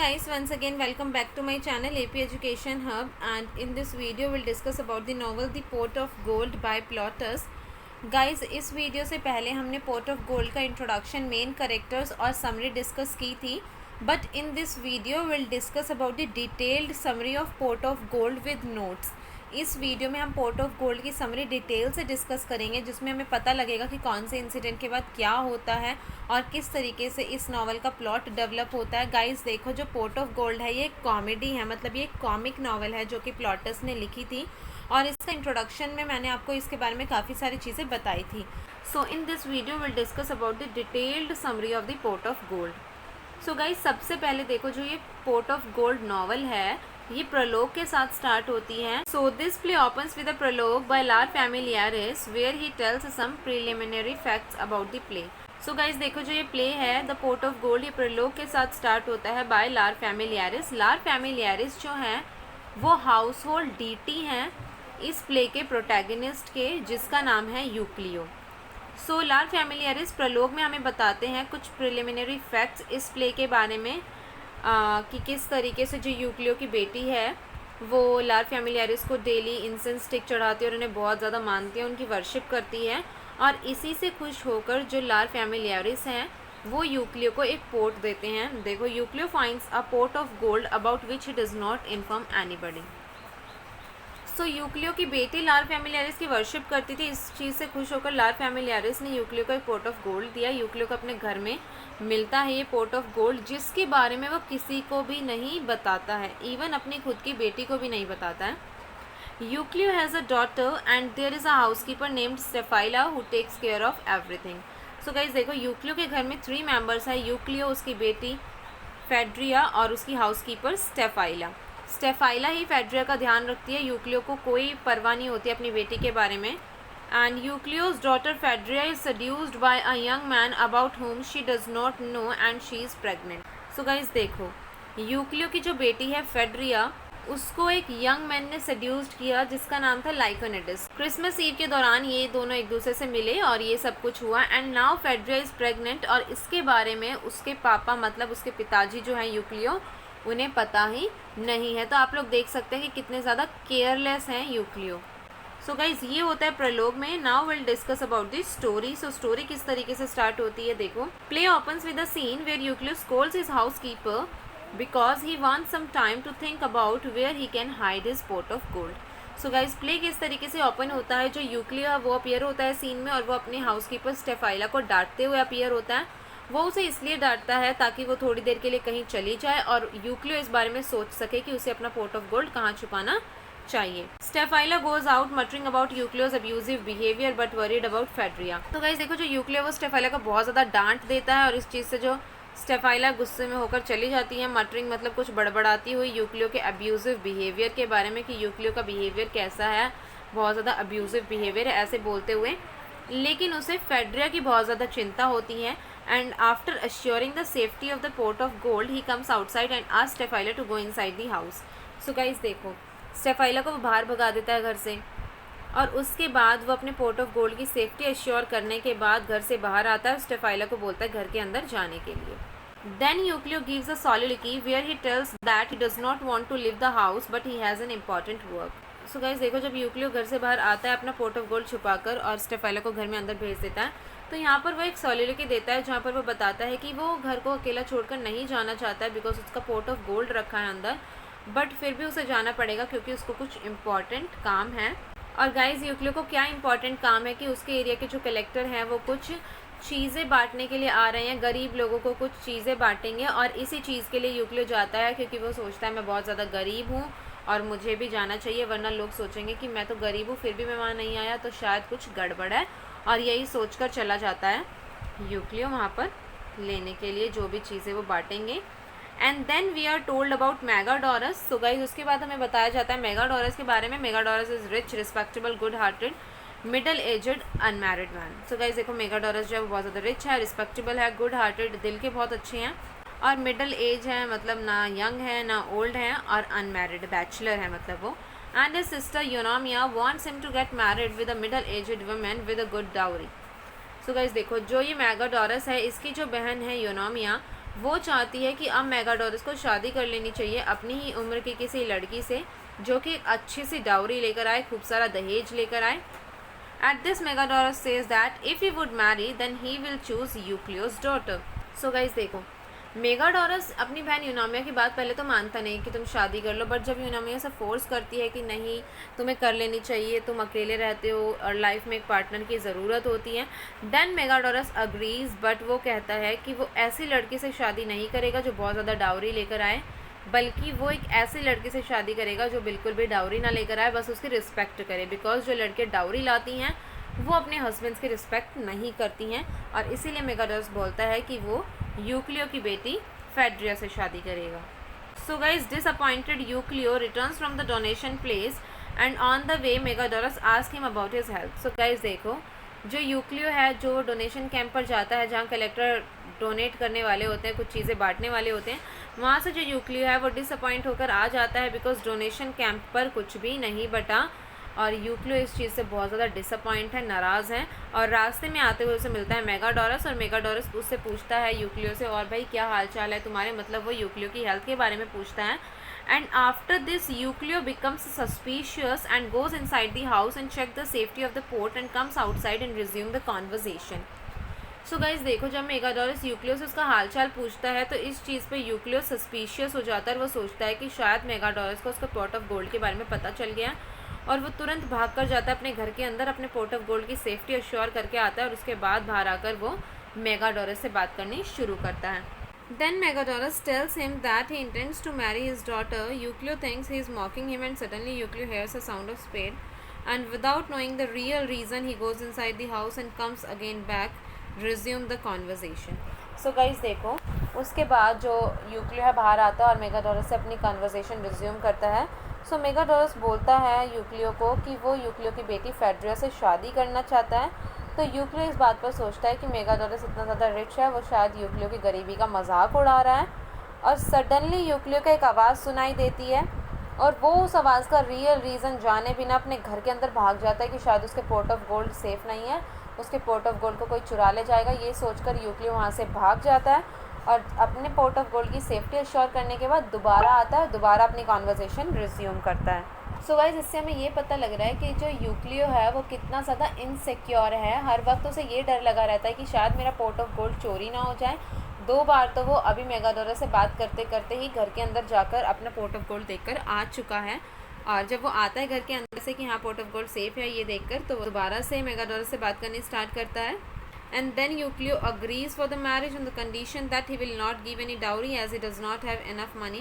guys, once again welcome back to my channel AP Education Hub, and in this video we'll discuss about the novel The Pot of Gold by Plautus. Guys इस video से पहले हमने port of gold का introduction, main characters और summary discuss की थी, but in this video will discuss about the detailed summary of port of gold with notes. इस video में हम पोर्ट ऑफ गोल्ड की समरी डिटेल से डिस्कस करेंगे, जिसमें हमें पता लगेगा कि कौन से इंसिडेंट के बाद क्या होता है और किस तरीके से इस नावल का प्लॉट डेवलप होता है। गाइस देखो, जो पोर्ट ऑफ गोल्ड है ये एक कॉमेडी है, मतलब ये एक कॉमिक नावल है जो कि प्लॉटस ने लिखी थी, और इसका इंट्रोडक्शन में मैंने आपको इसके बारे में काफ़ी सारी चीज़ें बताई थी। So in this video will discuss about the detailed summary of the pot of gold. So guys सबसे पहले देखो, जो ये पोर्ट ऑफ गोल्ड नॉवल है ये प्रलोग के साथ स्टार्ट होती है। So this play opens with a prologue by Lar familiaris where he tells some preliminary facts about the play. So guys देखो, जो ये प्ले है द पोर्ट ऑफ गोल्ड, ये प्रलोग के साथ स्टार्ट होता है बाय लार फैमिलियारिस। लार फैमिलियारिस जो है वो हाउस होल्ड डीटी हैं इस प्ले के प्रोटैगनिस्ट के, जिसका नाम है यूक्लियो। सो लार फैमिलियारिस प्रलोग में हमें बताते हैं कुछ प्रिलिमिनरी फैक्ट्स इस प्ले के बारे में, कि किस तरीके से जो यूक्लियो की बेटी है वो लार फैमिलियारिस को डेली इंसेंस स्टिक चढ़ाती है और उन्हें बहुत ज़्यादा मानती है, उनकी वर्शिप करती है, और इसी से खुश होकर जो लार फैमिलियारिस हैं वो यूक्लियो को एक पोर्ट देते हैं। देखो, Euclio finds a pot of gold about which he does not inform anybody. So Euclio की बेटी लार फैमिलियारिस की वर्शिप करती थी, इस चीज़ से खुश होकर लार फैमिलियारिस ने यूक्लियो को एक पोर्ट ऑफ गोल्ड दिया। यूक्लियो को अपने घर में मिलता है ये पोर्ट ऑफ गोल्ड, जिसके बारे में वो किसी को भी नहीं बताता है, इवन अपनी खुद की बेटी को भी नहीं बताता है। Euclio has a daughter and there is a housekeeper named Staphyla who takes care of everything. So guys देखो, यूक्लियो के घर में 3 मेंबर्स हैं, यूक्लियो, उसकी बेटी फेड्रिया और उसकी हाउसकीपर स्टेफाइला। स्टेफाइला ही फेड्रिया का ध्यान रखती है, यूक्लियो को कोई परवाह नहीं होती अपनी बेटी के बारे में। And Euclio's daughter Phaedria is seduced by a young man about whom she does not know and she is pregnant. So guys देखो, यूक्लियो की जो बेटी है फेड्रिया, उसको एक यंग मैन ने सड्यूस्ड किया जिसका नाम था लाइकोनिडस। क्रिसमस ईव के दौरान ये दोनों एक दूसरे से मिले और ये सब कुछ हुआ, एंड नाउ फेड्रिया इज़ प्रेग्नेंट, और इसके बारे में उसके पापा, मतलब उसके पिताजी जो हैं यूक्लियो, उन्हें पता ही नहीं है। तो आप लोग देख सकते हैं कि कितने ज़्यादा केयरलेस हैं यूक्लियो। सो गाइज ये होता है प्रलोग में। Now will discuss about the story. So story किस तरीके से स्टार्ट होती है, देखो। Play opens with a scene where Euclio scolds his housekeeper because he wants some time to think about where he can hide his pot of gold. So guys play किस तरीके से open होता है, जो Euclio है वो appear होता है सीन में, और वो अपने हाउसकीपर स्टेफाइला को डांटते हुए अपीयर होता है। वो उसे इसलिए डांटता है ताकि वो थोड़ी देर के लिए कहीं चली जाए और यूक्लियो इस बारे में सोच सके कि उसे अपना पोर्ट ऑफ गोल्ड कहाँ छुपाना चाहिए। Staphyla goes out muttering about Euclio's abusive behaviour but worried about Phaedria. तो गाइस देखो, जो यूक्लियो वो स्टेफाइला को बहुत ज़्यादा डांट देता है, और इस चीज़ से जो स्टेफाइला गुस्से में होकर चली जाती है। मटरिंग मतलब कुछ बड़बड़ाती हुई यूक्लियो के अब्यूजिव बिहेवियर के बारे में, कि यूक्लियो का बिहेवियर कैसा है, बहुत ज़्यादा अब्यूजिव बिहेवियर है, ऐसे बोलते हुए। लेकिन उसे फेड्रिया की बहुत ज़्यादा चिंता होती है, and after assuring the safety of the pot of gold he comes outside and asks Staphyla to go inside the house. So guys देखो, स्टेफाइला को वो बाहर भगा देता है घर से, और उसके बाद वो अपने पोर्ट ऑफ गोल्ड की सेफ्टी अश्योर करने के बाद घर से बाहर आता है, स्टेफाइला को बोलता है घर के अंदर जाने के लिए। Then Euclio gives a soliloquy where he tells that he does not want to leave the house but he has an important work. So guys देखो, जब यूक्लियो घर से बाहर आता है अपना पोर्ट ऑफ गोल्ड छुपाकर और स्टेफाइला को घर में अंदर भेज देता है, तो यहाँ पर वो एक soliloquy देता है जहाँ पर वो बताता है कि वो घर को अकेला छोड़कर नहीं जाना चाहता है, बिकॉज उसका पोर्ट ऑफ गोल्ड रखा है अंदर, बट फिर भी उसे जाना पड़ेगा क्योंकि उसको कुछ इम्पॉर्टेंट काम है। और गाइस यूक्लियो को क्या इम्पॉर्टेंट काम है कि उसके एरिया के जो कलेक्टर हैं वो कुछ चीज़ें बांटने के लिए आ रहे हैं, गरीब लोगों को कुछ चीज़ें बांटेंगे, और इसी चीज़ के लिए यूक्लियो जाता है क्योंकि वो सोचता है मैं बहुत ज़्यादा गरीब हूँ और मुझे भी जाना चाहिए, वरना लोग सोचेंगे कि मैं तो गरीब हूँ फिर भी मैं वहाँ नहीं आया, तो शायद कुछ गड़बड़ है, और यही सोचकर चला जाता है यूक्लियो वहाँ पर लेने के लिए जो भी चीज़ें वो बांटेंगे। And then we are told about Megadorus. So guys उसके बाद हमें बताया जाता है मेगाडोरस के बारे में। Megadorus is rich, respectable, good hearted, middle aged, unmarried man. So guys देखो, मेगाडोरस जो है वो बहुत ज़्यादा रिच है, रिस्पेक्टेबल है, गुड हार्टेड, दिल के बहुत अच्छे हैं, और मिडल एज है, मतलब ना यंग है ना ओल्ड है, और अनमैरिड, बैचलर है मतलब वो। And his sister Eunomia wants him to get married with a middle aged woman with a good dowry. So guys देखो, जो ये मेगाडोरस है इसकी जो बहन है यूनोमिया, वो चाहती है कि अब मेगाडोरस को शादी कर लेनी चाहिए अपनी ही उम्र की किसी लड़की से, जो कि एक अच्छी सी डाउरी लेकर आए, खूब सारा दहेज लेकर आए। At this, Megadorus says that if he would marry, then he will choose Eucleo's daughter. So guys देखो, मेगाडोरस अपनी बहन यूनामिया की बात पहले तो मानता नहीं कि तुम शादी कर लो, बट जब यूनामिया से फोर्स करती है कि नहीं तुम्हें कर लेनी चाहिए, तुम अकेले रहते हो और लाइफ में एक पार्टनर की ज़रूरत होती है, देन मेगाडोरस अग्रीज़। बट वो कहता है कि वो ऐसी लड़की से शादी नहीं करेगा जो बहुत ज़्यादा डाउरी लेकर आए, बल्कि वो एक ऐसी लड़की से शादी करेगा जो बिल्कुल भी डाउरी ना लेकर आए, बस उसकी रिस्पेक्ट करे। बिकॉज जो लड़के डाउरी लाती हैं वो अपने हस्बैंड्स की रिस्पेक्ट नहीं करती हैं, और इसीलिए मेगाडोरस बोलता है कि वो यूक्लियो की बेटी फेड्रिया से शादी करेगा। So guys disappointed Euclio returns from the donation place and on the way Megadorus ask him about his health. So guys देखो, जो यूक्लियो है जो डोनेशन कैंप पर जाता है जहाँ कलेक्टर डोनेट करने वाले होते हैं, कुछ चीज़ें बांटने वाले होते हैं, वहाँ से जो यूक्लियो है वो डिसअपॉइंट होकर आ जाता है बिकॉज डोनेशन कैंप पर कुछ भी नहीं बटा, और यूक्लियो इस चीज़ से बहुत ज़्यादा डिसअपॉइंट है, नाराज़ है। और रास्ते में आते हुए उसे मिलता है मेगाडोरस, और मेगाडोरस उससे पूछता है यूक्लियो से, और भाई क्या हाल चाल है तुम्हारे, मतलब वो यूक्लियो की हेल्थ के बारे में पूछता है। And after this Euclio becomes suspicious and goes inside the house and check the safety of the pot and comes outside and resume the conversation. So guys देखो, जब मेगाडोरस यूक्लियो से उसका हालचाल पूछता है तो इस चीज़ पे यूक्लियो सस्पिशियस हो जाता है, और वो सोचता है कि शायद मेगाडोरस को उसका पॉट ऑफ गोल्ड के बारे में पता चल गया, और वो तुरंत भाग कर जाता है अपने घर के अंदर, अपने पॉट ऑफ गोल्ड की सेफ्टी अश्योर करके आता है, और उसके बाद बाहर आकर वो मेगाडोरस से बात करनी शुरू करता है। Then Megadorus tells him that he intends to marry his daughter. Euclio thinks he is mocking him, and suddenly Euclio hears a sound of spade, and without knowing the real reason, he goes inside the house and comes again back, resume the conversation. So guys देखो, उसके बाद जो Euclio है बाहर आता है और मेगाडोरस से अपनी कन्वर्सेशन रिज्यूम करता है। सो मेगाडोरस बोलता है यूक्लियो को कि वो यूक्लियो की बेटी फेड्रिया से शादी करना चाहता है। तो यूक्लियो इस बात पर सोचता है कि मेगाडोरस इतना ज़्यादा रिच है, वो शायद यूक्लियो की गरीबी का मजाक उड़ा रहा है, और सडनली यूक्लियो का एक आवाज़ सुनाई देती है, और वो उस आवाज़ का रियल रीज़न जाने बिना अपने घर के अंदर भाग जाता है कि शायद उसके पॉट ऑफ गोल्ड सेफ़ नहीं है, उसके पॉट ऑफ गोल्ड को कोई चुरा ले जाएगा। ये सोचकर यूक्लियो वहाँ से भाग जाता है, और अपने पॉट ऑफ गोल्ड की सेफ्टी अश्योर करने के बाद दोबारा आता है, दोबारा अपनी कॉन्वर्सेशन रिज्यूम करता है। सो गाइज इससे हमें ये पता लग रहा है कि जो यूक्लियो है वो कितना ज़्यादा इनसिक्योर है। हर वक्त उसे ये डर लगा रहता है कि शायद मेरा पॉट ऑफ गोल्ड चोरी ना हो जाए। 2 बार तो वो अभी मेगाडोरस से बात करते करते ही घर के अंदर जाकर अपना पॉट ऑफ गोल्ड देखकर आ चुका है, और जब वो आता है घर के अंदर से कि हाँ पॉट ऑफ गोल्ड सेफ है ये देखकर, तो वो दोबारा से मेगाडोरस से बात करनी स्टार्ट करता है। And then Euclio agrees for the marriage on the condition that he will not give any dowry as he does not have enough money,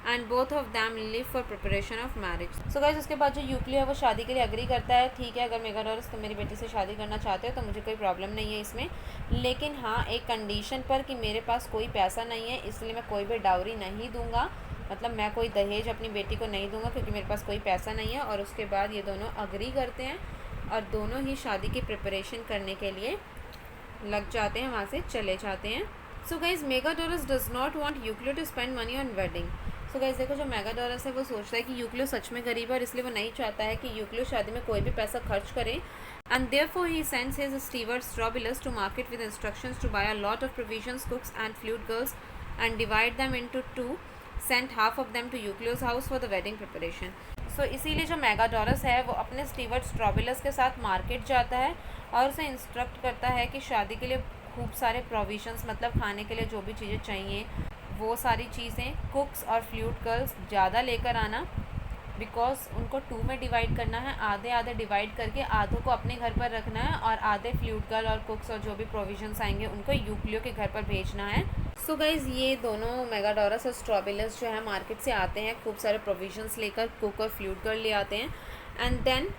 and both of them live for preparation of marriage. So guys उसके बाद जो Euclio है वो शादी के लिए agree करता है। ठीक है, अगर मेगाडोरस तुम मेरी बेटी से शादी करना चाहते हो तो मुझे कोई प्रॉब्लम नहीं है इसमें, लेकिन हाँ एक कंडीशन पर कि मेरे पास कोई पैसा नहीं है, इसलिए मैं कोई भी डाउरी नहीं दूंगा, मतलब मैं कोई दहेज अपनी बेटी को नहीं दूंगा क्योंकि मेरे पास कोई पैसा नहीं है। और उसके बाद ये दोनों अग्री करते हैं और दोनों ही शादी की प्रिपरेशन करने के लिए लग जाते हैं, वहाँ से चले जाते हैं। So guys Megadorus does not want Euclio to spend money on wedding. So guys देखो, जो मेगाडोरस है वो सोचता है कि यूक्लियो सच में गरीब है, और इसलिए वो नहीं चाहता है कि यूक्लियो शादी में कोई भी पैसा खर्च करे। And therefore he sends his steward Strobilus to market with instructions to buy a lot of provisions, cooks and flute girls and divide them into 2, send half of them to Euclio's house for the wedding preparation. So इसीलिए जो मेगाडोरस है वो अपने steward strobilus के साथ market जाता है और उसे इंस्ट्रक्ट करता है कि शादी के लिए खूब सारे प्रोविजंस, मतलब खाने के लिए जो भी चीज़ें चाहिए वो सारी चीज़ें, कुक्स और फ्लूट गर्ल्स ज़्यादा लेकर आना, बिकॉज उनको 2 में डिवाइड करना है, आधे आधे डिवाइड करके आधों को अपने घर पर रखना है, और आधे फ्लूट गर्ल और कुक्स और जो भी प्रोविजंस आएंगे उनको यूक्लियो के घर पर भेजना है। सो गाइज ये दोनों मेगाडोरस और स्ट्रॉबिलस जो है मार्केट से आते हैं खूब सारे प्रोविजंस लेकर, कुक और फ्लूट गर्ल ले आते हैं। And then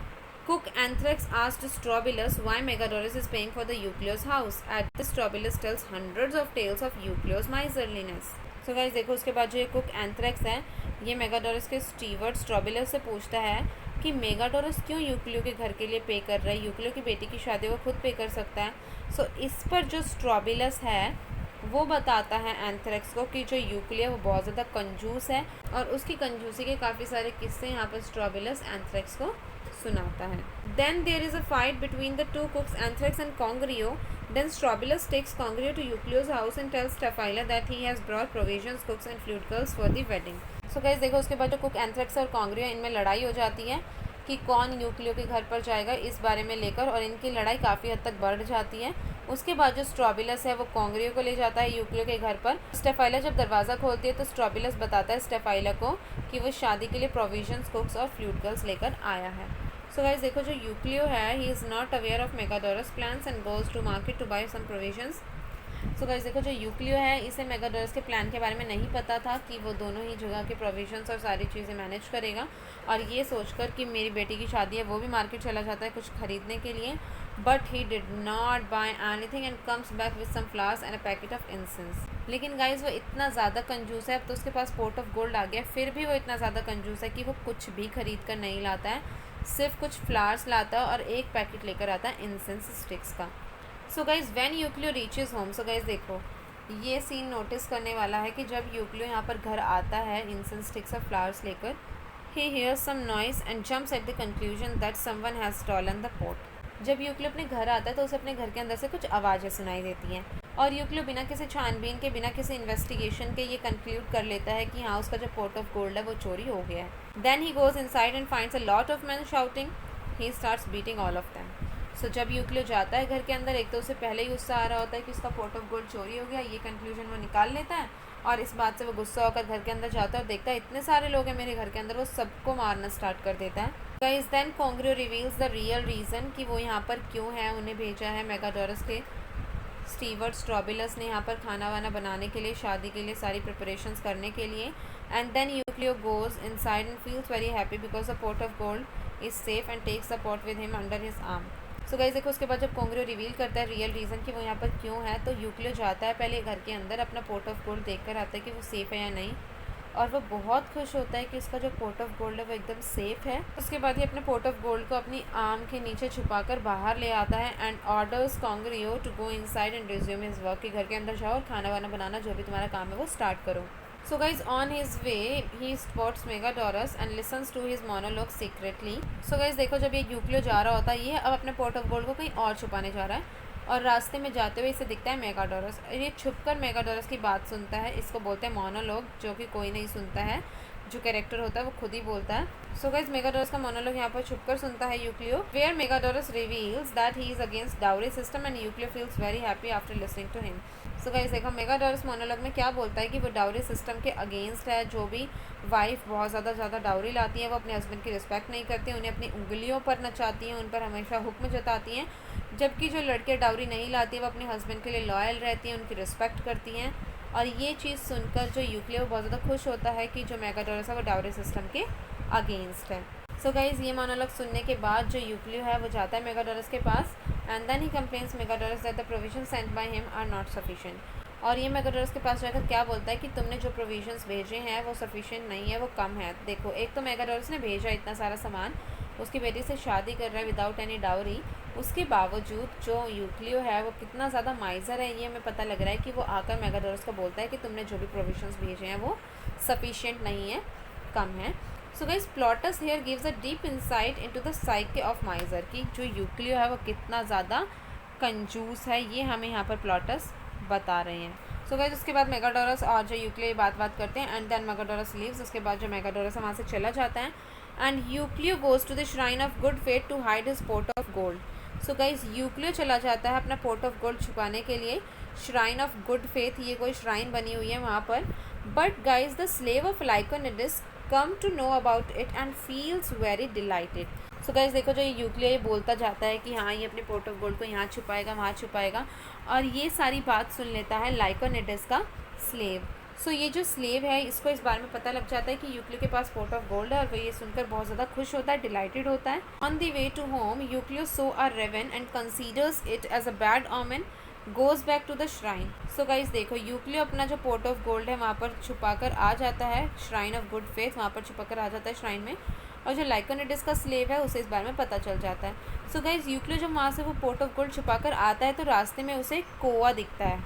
Cook Anthrax asked Strobylus why Megadorus is paying for the Euclio's house. At this, Strobylus tells hundreds of tales of Euclio's miserliness. So guys देखो, उसके बाद जो ये कुक एंथ्रैक्स है ये मेगाडोरस के स्टीवर्ड स्ट्रॉबिलस से पूछता है कि मेगाडोरस क्यों यूक्लियो के घर के लिए पे कर रहा है, यूक्लियो की बेटी की शादी वो खुद पे कर सकता है। सो इस पर जो स्ट्रॉबिलस है वो बताता है एंथ्रैक्स को कि जो यूक्लियो है वो बहुत ज़्यादा कंजूस है, और उसकी कंजूसी के काफ़ी सारे किस्से यहाँ पर स्ट्रॉबिलस एंथ्रैक्स को सुनाता है। Then there is a fight between the 2 cooks Anthrax and Congrio. Then Strobylus takes Congrio to Eucleo's house and tells Staphyla that he has brought provisions, cooks and flute girls for the wedding. So guys देखो उसके बाद जो cook anthrax और कॉन्ग्रियो इनमें लड़ाई हो जाती है कि कौन यूक्लियो के घर पर जाएगा इस बारे में लेकर, और इनकी लड़ाई काफ़ी हद तक बढ़ जाती है। उसके बाद जो स्ट्रॉबिलस है वो कॉन्ग्रियो को ले जाता है यूक्लियो के घर पर। स्टेफाइला जब दरवाज़ा खोलती है तो स्ट्रॉबिलस बताता है स्टेफाइला को कि वो शादी के लिए प्रोविजंस, कुक्स और फ्लूट गर्ल्स लेकर आया है। सो गाइस देखो जो यूक्लियो है he is not aware of Megadorus plans and goes to market to buy some provisions. So guys देखो जो यूक्लियो है इसे मेगाडोरस के प्लान के बारे में नहीं पता था कि वो दोनों ही जगह के प्रोविजंस और सारी चीज़ें मैनेज करेगा, और ये सोचकर कि मेरी बेटी की शादी है वो भी मार्केट चला जाता है कुछ ख़रीदने के लिए। But he did not buy anything and comes back with some flowers and a packet of incense. लेकिन गाइस वो इतना ज़्यादा कंजूस है, अब तो उसके पास पोर्ट ऑफ गोल्ड आ गया, फिर भी वो इतना ज़्यादा कंजूस है कि वो कुछ भी खरीद कर नहीं लाता है, सिर्फ कुछ फ्लावर्स लाता है और एक पैकेट लेकर आता है इंसेंस स्टिक्स का। So guys when Euclio reaches home, so guys देखो ये सीन नोटिस करने वाला है कि जब यूक्लियो यहाँ पर घर आता है इंसेंस स्टिक्स और फ्लावर्स लेकर, he hears some noise and jumps at the conclusion that someone has stolen the pot. जब यूक्लियो अपने घर आता है तो उसे अपने घर के अंदर से कुछ आवाज़ें सुनाई देती हैं, और यूक्लियो बिना किसी छानबीन के, बिना किसी इन्वेस्टिगेशन के ये कंक्लूड कर लेता है कि हाँ उसका जो पोर्ट ऑफ गोल्ड है वो चोरी हो गया है। Then he goes inside and finds a lot of man shouting, he starts beating all of them. So जब यूक्लियो जाता है घर के अंदर, एक तो उसे पहले ही गुस्सा आ रहा होता है कि उसका पोर्ट ऑफ गोल्ड चोरी हो गया, ये कंक्लूजन वो निकाल लेता है, और इस बात से वो गुस्सा होकर घर के अंदर जाता है और देखता है इतने सारे लोग हैं मेरे घर के अंदर, वो सबको मारना स्टार्ट कर देता है। Guys then Congrio reveals the real reason कि वो यहाँ पर क्यों है, उन्हें भेजा है मेगाडोरस के स्टीवर्ड स्ट्रॉबिलस ने यहाँ पर खाना वाना बनाने के लिए, शादी के लिए सारी प्रिपरेशंस करने के लिए। And then Euclio goes inside and feels very happy because the pot of gold is safe and takes the pot with him under his arm. So guys देखो उसके बाद जब कॉन्ग्रियो रिवील करता है रियल रीज़न कि वो यहाँ पर क्यों है, तो यूक्लियो जाता है पहले घर के अंदर, अपना पोर्ट ऑफ गोल्ड देख कर आता है कि वो सेफ़ है या नहीं, और वो बहुत खुश होता है कि उसका जो पोर्ट ऑफ गोल्ड है वो एकदम सेफ़ है। उसके बाद ही अपने पोर्ट ऑफ गोल्ड को अपनी आर्म के नीचे छुपाकर बाहर ले आता है and orders Congrio to go inside and resume his work, कि घर के अंदर जाओ और खाना वाना बनाना जो भी तुम्हारा काम है वो स्टार्ट करो। So guys, on his way he spots Megadorus and listens to his monologue secretly. So guys देखो जब ये यूक्लियो जा रहा होता है, ये अब अपने पोर्ट ऑफ गोल्ड को कहीं और छुपाने जा रहा है, और रास्ते में जाते हुए इसे दिखता है मेगाडोरस। ये छुपकर मेगाडोरस की बात सुनता है, इसको बोलते हैं मोनोलॉग, जो कि कोई नहीं सुनता है, जो कैरेक्टर होता है वो खुद ही बोलता है। सो गाइस मेगाडोरस का मोनोलॉग यहाँ पर छुपकर सुनता है Euclio, where Megadorus reveals that he is against dowry system and Euclio feels very happy after listening to him. So guys देखो मेगाडोरस मोनोलॉग में क्या बोलता है कि वो डाउरी सिस्टम के अगेंस्ट है, जो भी वाइफ बहुत ज़्यादा डाउरी लाती है वो अपने हस्बैंड की रिस्पेक्ट नहीं करती, उन्हें अपनी उंगलियों पर नचाती हैं, उन पर हमेशा हुक्म जताती हैं, जबकि जो लड़कियाँ डाउरी नहीं लाती हैं वो अपने हस्बैंड के लिए लॉयल रहती हैं, उनकी रिस्पेक्ट करती हैं। और ये चीज़ सुनकर जो यूक्लियो बहुत ज़्यादा खुश होता है कि जो मेगाडोरस है वो डाउरी सिस्टम के अगेंस्ट है। सो गाइज़ ये मोनोलॉग सुनने के बाद जो यूक्लियो है वो जाता है मेगाडोरस के पास, and then he complains Megadorus that the provision sent by him are not sufficient. और ये मेगाडोरस के पास जाकर क्या बोलता है कि तुमने जो प्रोविजंस भेजे हैं वो सफिशिएंट नहीं है, वो कम है। देखो एक तो मेगाडोरस ने भेजा इतना सारा सामान, उसकी बेटी से शादी कर रहा है विदाउट एनी डाउरी, उसके बावजूद जो यूक्लियो है वो कितना ज़्यादा माइजर है ये हमें पता लग रहा है कि वो आकर मेगाडोरस को बोलता है कि तुमने जो भी प्रोविजंस भेजे हैं वो सफिशिएंट नहीं है, कम है। So guys Plautus here gives a deep insight into the साइके of माइजर, कि जो यूक्लियो है वो कितना ज़्यादा कंजूस है, ये हमें यहाँ पर प्लॉटस बता रहे हैं। सो गाइस उसके बाद मेगाडोरस और जो यूक्लियो बात करते हैं, एंड देन मेगाडोरस लीव्स। उसके बाद जो मेगाडोरस है वहाँ से चला जाता है, and Euclio goes to the shrine of good faith to hide his pot of gold. So guys Euclio चला जाता है अपना पोर्ट ऑफ गोल्ड छुपाने के लिए श्राइन ऑफ गुड फेथ, ये कोई श्राइन बनी हुई है वहाँ पर। But guys the slave of Lyconides come to know about it and feels very delighted. So guys देखो जो ये यूक्लियो ये बोलता जाता है कि हाँ ये अपने पोर्ट ऑफ गोल्ड को यहाँ छुपाएगा वहाँ छुपाएगा, और ये सारी बात सुन लेता है लाइकोनिडिस का स्लेव। सो ये जो स्लेव है इसको इस बारे में पता लग जाता है कि यूक्लियो के पास पोर्ट ऑफ गोल्ड है, और वो ये सुनकर बहुत ज़्यादा खुश होता है, डिलाइटेड होता है। On the way to home Euclio saw a raven and considers it as a bad omen, goes back to the shrine. So guys देखो यूक्लियो अपना जो पोर्ट ऑफ गोल्ड है वहाँ पर छुपा कर आ जाता है, श्राइन ऑफ गुड फेथ वहाँ पर छुपा कर आ जाता है श्राइन में, और जो लाइकोनिडिस का स्लेव है उसे इस बारे में पता चल जाता है। सो गाइस यूक्लियो जब वहाँ से वो पोर्ट ऑफ गोल्ड छुपा कर आता है तो रास्ते में उसे कोआ दिखता है,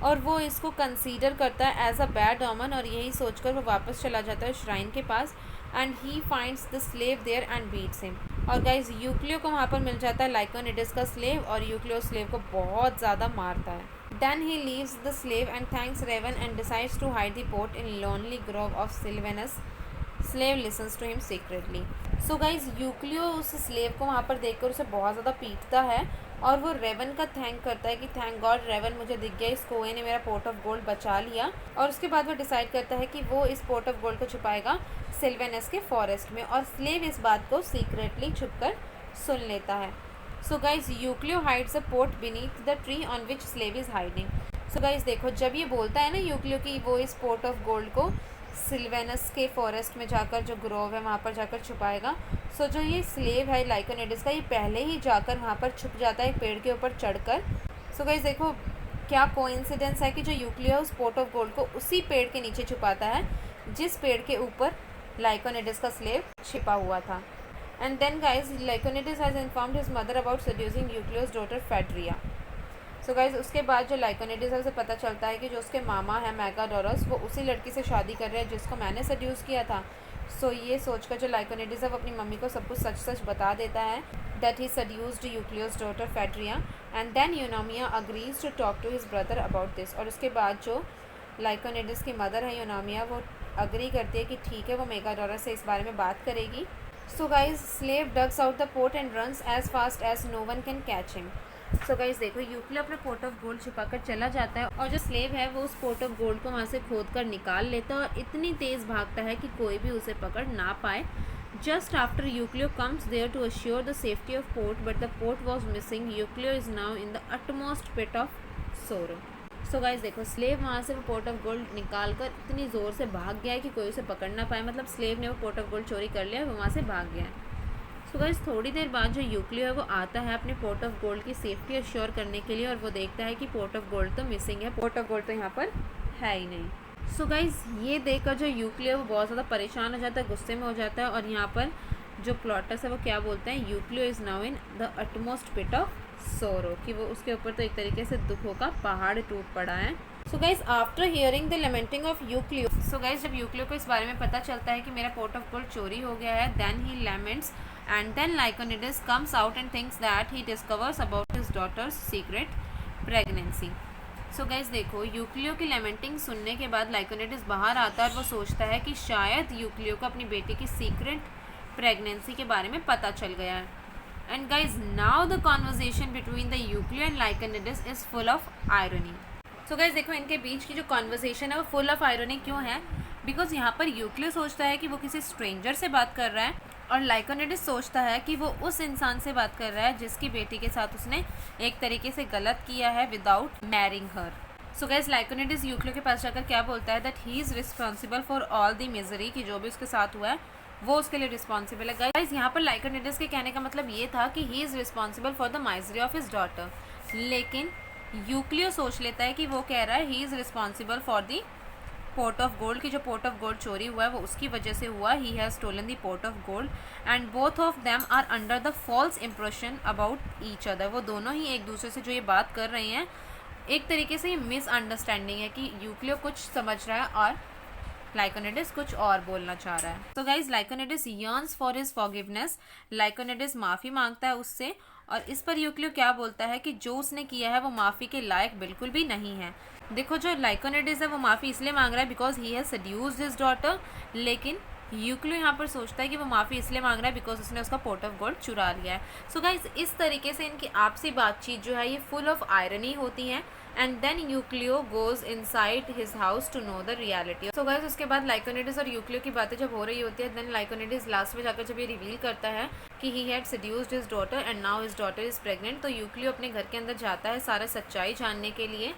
और वो इसको कंसीडर करता है एज अ बैड ऑमन, और यही सोचकर वो वापस चला जाता है श्राइन के पास, and he finds the slave there and beats him. और गाइज यूक्लियो को वहाँ पर मिल जाता है लाइकोनिडिस का स्लेव, और यूक्लियो स्लेव को बहुत ज़्यादा मारता है. Then he leaves the slave and thanks Raven and decides to hide the pot in lonely grove of Sylvanus. Slave listens to him secretly. So guys, यूक्लियो उस स्लेव को वहाँ पर देखकर उसे बहुत ज़्यादा पीटता है, और वो रेवन का थैंक करता है कि थैंक गॉड रेवन, मुझे दिख गया, इस कोए ने मेरा पोर्ट ऑफ गोल्ड बचा लिया. और उसके बाद वो डिसाइड करता है कि वो इस पोर्ट ऑफ गोल्ड को छुपाएगा सिल्वेनस के फॉरेस्ट में, और स्लेव इस बात को सीक्रेटली छुपकर सुन लेता है. So guys Euclio hides a pot beneath the tree on which slave is hiding. So guys देखो, जब ये बोलता है ना यूक्लियो कि वो इस पोर्ट ऑफ गोल्ड को सिल्वेनस के फॉरेस्ट में जाकर, जो ग्रोव है वहाँ पर जाकर छुपाएगा. सो जो ये स्लेव है लाइकोनिडिस का, ये पहले ही जाकर वहाँ पर छुप जाता है पेड़ के ऊपर चढ़कर. सो गाइज देखो क्या कोइंसिडेंस है कि जो यूक्लियो उस पोर्ट ऑफ गोल्ड को उसी पेड़ के नीचे छुपाता है जिस पेड़ के ऊपर लाइकोनिडिस का स्लेव छिपा हुआ था. And then guys, Lyconides has informed his mother about seducing Eucleo's daughter Phaedria. So guys, उसके बाद जो लाइकोनिडिस है उसे पता चलता है कि जो उसके मामा है मेगाडोरस, वो उसी लड़की से शादी कर रहे हैं जिसको मैंने सड्यूस किया था. सो ये सोचकर जो लाइकोनिडिस है वो अपनी मम्मी को सब कुछ सच सच बता देता है that he seduced Eucleo's daughter Phaedria, and then Eunomia agrees to talk to his brother about this. और उसके बाद जो लाइकोनिडिस की मदर है यूनोमिया, वो अग्री करती है कि ठीक है, वो मेगाडोरस से इस बारे में बात करेगी. So guys, slave digs out the pot and runs as fast as no one can catch him. So guys देखो, यूक्लियो अपना पोर्ट ऑफ गोल्ड छुपाकर चला जाता है, और जो स्लेव है वो उस पोर्ट ऑफ गोल्ड को वहाँ से खोद कर निकाल लेता है, और इतनी तेज़ भागता है कि कोई भी उसे पकड़ ना पाए. Just after Euclio comes there to assure the safety of port, but the port was missing. Euclio is now in the utmost pit of sorrow. So guys देखो, स्लेव वहाँ से वो पोर्ट ऑफ गोल्ड निकाल कर इतनी ज़ोर से भाग गया है कि कोई उसे पकड़ ना पाए. मतलब स्लेव ने वो पोर्ट ऑफ गोल्ड चोरी कर लिया, वो वहाँ से भाग गया है. सो गाइस थोड़ी देर बाद जो यूक्लियो है वो आता है अपने पोर्ट ऑफ गोल्ड की सेफ्टी अश्योर करने के लिए, और वो देखता है कि पोर्ट ऑफ गोल्ड तो मिसिंग है, पोर्ट ऑफ गोल्ड तो यहाँ पर है ही नहीं. सो गाइस ये देखकर जो यूक्लियो वो बहुत ज़्यादा परेशान हो जाता है, गुस्से में हो जाता है, और यहाँ पर जो प्लॉटस है वो क्या बोलते हैं, Euclio is now in the utmost pit of sorrow, कि वो उसके ऊपर तो एक तरीके से दुखों का पहाड़ टूट पड़ा है. So guys after hearing the lamenting of Euclio, so guys जब यूक्लियो को इस बारे में पता चलता है कि मेरा पोर्ट ऑफ गोल्ड चोरी हो गया है, then he laments, and then Lyconides comes out and thinks that he discovers about his daughter's secret pregnancy. So guys देखो, यूक्लियो की लेमेंटिंग सुनने के बाद लाइकोनिडिस बाहर आता है, और वो सोचता है कि शायद यूक्लियो को अपनी बेटी की सीक्रेट प्रेगनेंसी के बारे में पता चल गया है. And guys, now the conversation between the Euclio and Lyconides is full of irony. So guys देखो, इनके बीच की जो conversation है वो full of irony क्यों है? Because यहाँ पर यूक्लियो सोचता है कि वो किसी स्ट्रेंजर से बात कर रहा है, और लाइकोनिडिस सोचता है कि वो उस इंसान से बात कर रहा है जिसकी बेटी के साथ उसने एक तरीके से गलत किया है विदाउट मैरिंग हर. सो गाइस लाइकोनिडिस यूक्लियो के पास जाकर क्या बोलता है, that he is responsible for all the misery, कि जो भी उसके साथ हुआ है वो उसके लिए रिस्पॉन्सिबल है. गाइस यहाँ पर लाइकोनिडिस के कहने का मतलब ये था कि he is responsible for the misery of his daughter, लेकिन यूक्लियो सोच लेता है कि वो कह रहा है he is responsible for the pot of gold, की जो पोर्ट ऑफ गोल्ड चोरी हुआ है वो उसकी वजह से हुआ, he has stolen the pot of gold, and both of them are under the false impression about each other. वो दोनों ही एक दूसरे से जो ये बात कर रहे हैं, एक तरीके से ये मिसअंडरस्टैंडिंग है कि यूक्लियो कुछ समझ रहा है और लाइकोनिडिस कुछ और बोलना चाह रहा है. तो guys Lyconides yearns for his forgiveness, Lyconides माफ़ी मांगता है उससे, और इस पर यूक्लियो क्या बोलता है कि जो उसने किया है वो माफ़ी के लायक बिल्कुल भी नहीं है. देखो, जो लाइकोनिडिस है वो माफ़ी इसलिए मांग रहा है because he has seduced his daughter, लेकिन यूक्लियो यहाँ पर सोचता है कि वो माफ़ी इसलिए मांग रहा है बिकॉज उसने उसका पोर्ट ऑफ गोल्ड चुरा लिया है. सो गाइज इस तरीके से इनकी आपसी बातचीत जो है ये फुल ऑफ आयरनी होती है, and then Euclio goes inside his house to know the reality. So guys उसके बाद लाइकोनिडिस और यूक्लियो की बातें जब हो रही होती है, देन लाइकोनिडिस लास्ट में जाकर जब ये रिवील करता है कि he had seduced his daughter and now his daughter is pregnant, तो यूक्लियो अपने घर के अंदर जाता है सारा सच्चाई जानने के लिए.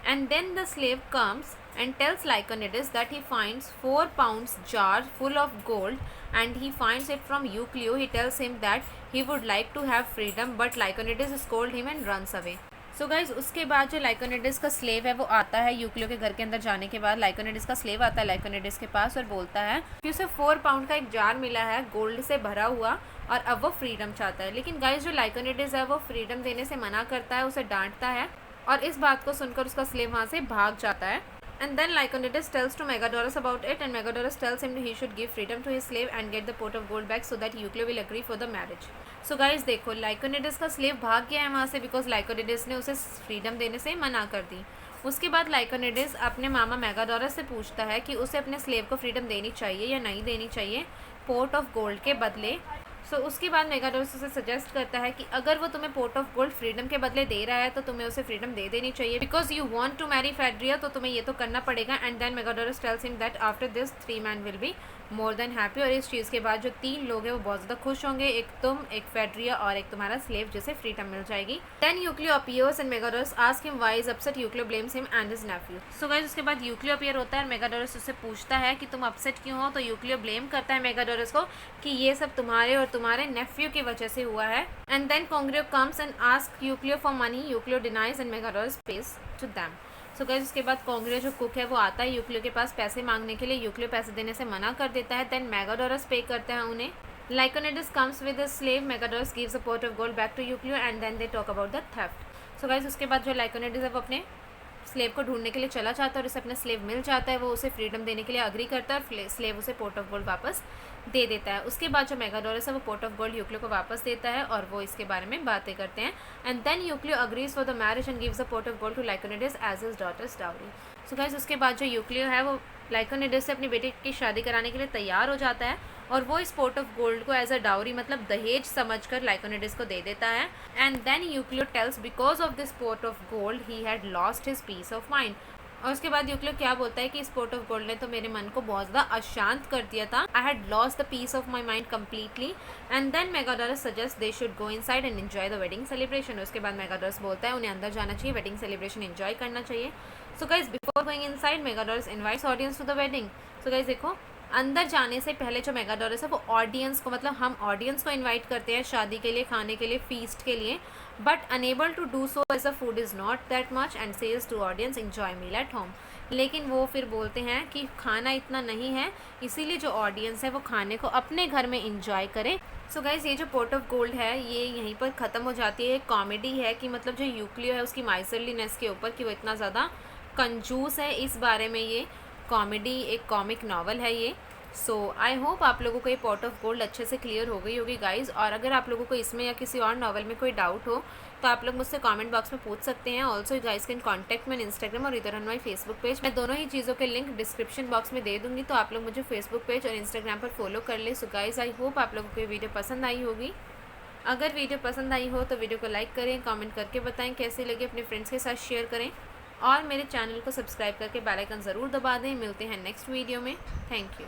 And then the slave comes and tells Lyconides that he finds 4 pounds jar full of gold, and he finds it from Euclio. He tells him that he would like to have freedom, but Lyconides scolds him and runs away. So guys उसके बाद जो लाइकोनिडिस का slave है वो आता है यूक्लियो के घर के अंदर जाने के बाद. लाइकोनिडिस का स्लेव आता है लाइकोनिडिस के पास और बोलता है कि उसे 4 पाउंड का एक जार मिला है गोल्ड से भरा हुआ, और अब वो फ्रीडम चाहता है. लेकिन गाइज जो लाइकोनिडिस है वो फ्रीडम देने से मना करता है, उसे डांटता है, और इस बात को सुनकर उसका स्लेव वहाँ से भाग जाता है. And then Lyconides tells to Megadorus about it, and Megadorus tells him he should give freedom to his slave and get the pot of gold back so that Euclio will agree for the marriage. So guys देखो Lyconides का slave भाग गया है वहाँ से because Lyconides ने उसे freedom देने से मना कर दी. उसके बाद Lyconides अपने मामा मेगाडोरस से पूछता है कि उसे अपने स्लेव को फ्रीडम देनी चाहिए या नहीं देनी चाहिए पोर्ट ऑफ गोल्ड के बदले. सो उसके बाद मेगाडोरस उसे सजेस्ट करता है कि अगर वो तुम्हें पोर्ट ऑफ गोल्ड फ्रीडम के बदले दे रहा है तो तुम्हें उसे फ्रीडम दे देनी चाहिए because you want to marry Phaedria, तो तुम्हें ये तो करना पड़ेगा. And then Megadorus tells him that after this 3 men will be more than happy. और इस चीज़ के बाद जो 3 लोग हैं वो बहुत ज़्यादा खुश होंगे, एक तुम, एक फेड्रिया और एक तुम्हारा स्लेव जिसे फ्रीडम मिल जाएगी. Then Euclio appears and Megadorus ask him why is upset. Euclio blames him and his nephew. So guys उसके बाद यूक्लियो अपीयर होता है और मेगाडोरस उससे पूछता है कि तुम अपसेट क्यों हो. तो यूक्लियो ब्लेम करता है मेगाडोरस को कि ये सब तुम्हारे और तुम्हारे नेफ्यू की वजह से हुआ है. And then Congrio comes and ask Euclio for money. Euclio denies and Megadorus pays to them. So guys उसके बाद कॉन्ग्रियो जो कुक है वो आता है यूक्लियो के पास पैसे मांगने के लिए. यूक्लियो पैसे देने से मना कर देता है. देन मेगाडोरस पे करता है उन्हें. Lyconides comes with a slave. Megadorus gives a pot of gold back to Euclio and then they talk about the theft. So guys उसके बाद जो Lyconides है वो अपने स्लेव को ढूंढने के लिए चला जाता है और उसे अपना स्लेव मिल जाता है. वो उसे फ्रीडम देने के लिए अग्री करता है और स्लेव उसे पोर्ट ऑफ गोल्ड वापस दे देता है. उसके बाद जो मेगाडोरस है वो पोर्ट ऑफ गोल्ड यूक्लियो को वापस देता है और वो इसके बारे में बातें करते हैं. And then Euclio agrees for the marriage and gives the pot of gold to Lyconides as his daughter's dowry. So guys उसके बाद जो यूक्लियो है वो Lyconides से अपनी बेटी की शादी कराने के लिए तैयार हो जाता है और वो इस पोर्ट ऑफ गोल्ड को एज अ डाउरी मतलब दहेज समझकर Lyconides को दे देता है. And then Euclio tells because of this pot of gold he had lost his peace of mind. और उसके बाद यूक्लियो क्या बोलता है कि इस पोर्ट ऑफ गोल्ड ने तो मेरे मन को बहुत ज़्यादा अशांत कर दिया था. I had lost the peace of my mind completely. And then Megadorus suggest they should go inside and enjoy the wedding celebration. उसके बाद मेगाडोरस बोलता है उन्हें अंदर जाना चाहिए, वेडिंग सेलिब्रेशन एंजॉय करना चाहिए. So guys before going inside Megadorus invites audience to the wedding. So guys देखो अंदर जाने से पहले जो मेगाडोरस है वो ऑडियंस को मतलब हम ऑडियंस को इनवाइट करते हैं शादी के लिए, खाने के लिए, फीस्ट के लिए, but unable to do so as the food is not that much and says to audience enjoy meal at home. लेकिन वो फिर बोलते हैं कि खाना इतना नहीं है, इसीलिए जो ऑडियंस है वो खाने को अपने घर में इंजॉय करे. सो गाइज ये जो पोर्ट ऑफ गोल्ड है ये यहीं पर ख़त्म हो जाती है. कॉमेडी है कि मतलब जो यूक्लियो है उसकी माइसरलीनेस के ऊपर कि वो इतना ज़्यादा कंजूस है, इस बारे में ये कॉमेडी एक कॉमिक नावल है ये. सो आई होप आप लोगों को ये पोर्ट ऑफ गोल्ड अच्छे से क्लियर हो गई होगी गाइज़. और अगर आप लोगों को इसमें या किसी और नावल में कोई डाउट हो तो आप लोग मुझसे कमेंट बॉक्स में पूछ सकते हैं. Also guys can contact me Instagram और इधर ऑन माई फेसबुक पेज. मैं दोनों ही चीज़ों के लिंक डिस्क्रिप्शन बॉक्स में दे दूँगी, तो आप लोग मुझे फेसबुक पेज और इंस्टाग्राम पर फॉलो कर ले. सो गाइज आई होप आप लोगों को ये वीडियो पसंद आई होगी. अगर वीडियो पसंद आई हो तो वीडियो को लाइक करें, कमेंट करके बताएं कैसी लगी, अपने फ्रेंड्स के साथ शेयर करें और मेरे चैनल को सब्सक्राइब करके बेल आइकन ज़रूर दबा दें. मिलते हैं नेक्स्ट वीडियो में. Thank you.